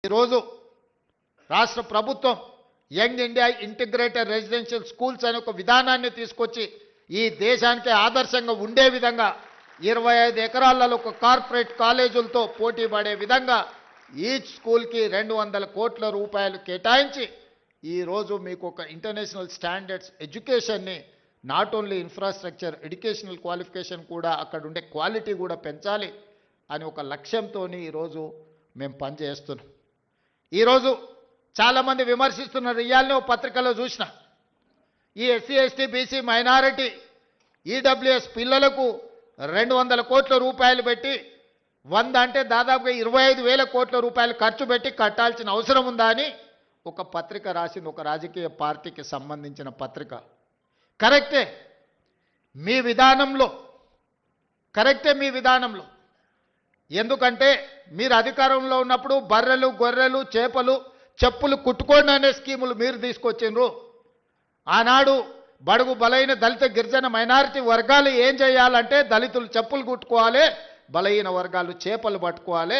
ఈరోజు రాష్ట్ర ప్రభుత్వం young India integrated residential schools అనే ఒక విధానాన్ని తీసుకొచ్చి ఈ దేశానికి ఆదర్శంగా ఉండే విధంగా 25 ఎకరాలలో ఒక కార్పొరేట్ కాలేజీలతో పోటీ పడే విధంగా ఈచ్ స్కూల్కి 200 కోట్ల రూపాయలు కేటాయించి ఈరోజు మీకు ఒక ఇంటర్నేషనల్ స్టాండర్డ్స్ ఎడ్యుకేషన్ని not only infrastructure educational qualification కూడా అక్కడ ఉండే క్వాలిటీ కూడా పెంచాలి అని ఒక లక్ష్యంతో ఈరోజు మేము పనిచేస్తున్నాం. ఈరోజు చాలామంది విమర్శిస్తున్నారు. ఇవాళనే ఒక పత్రికలో చూసిన ఈ SC ST BC minority EWS పిల్లలకు 200 కోట్ల రూపాయలు పెట్టి 100 అంటే దాదాపుగా 25,000 కోట్ల రూపాయలు ఖర్చు పెట్టి కట్టాల్సిన అవసరం ఉందా అని ఒక పత్రిక రాసింది. ఒక రాజకీయ పార్టీకి సంబంధించిన పత్రిక. కరెక్టే మీ విధానంలో, ఎందుకంటే మీరు అధికారంలో ఉన్నప్పుడు బర్రెలు గొర్రెలు చేపలు చెప్పులు కుట్టుకోండి అనే స్కీములు మీరు తీసుకొచ్చిండ్రు. ఆనాడు బడుగు బలైన దళిత గిరిజన మైనారిటీ వర్గాలు ఏం చేయాలంటే దళితులు చెప్పులు కుట్టుకోవాలి, బలహీన వర్గాలు చేపలు పట్టుకోవాలి,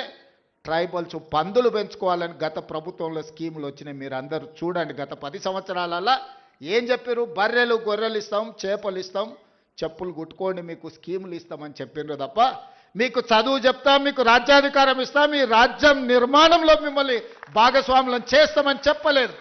ట్రైబల్స్ పందులు పెంచుకోవాలని గత ప్రభుత్వంలో స్కీములు వచ్చినాయి. మీరు అందరూ చూడండి. గత 10 సంవత్సరాలలో ఏం చెప్పారు? బర్రెలు గొర్రెలు ఇస్తాం, చేపలు ఇస్తాం, చెప్పులు కుట్టుకోండి, మీకు స్కీములు ఇస్తామని చెప్పిండ్రు తప్ప మీకు చదువు చెప్తాం, మీకు రాజ్యాధికారం ఇస్తాం, మీ రాజ్యం నిర్మాణంలో మిమ్మల్ని భాగస్వాములను చేస్తామని చెప్పలేదు.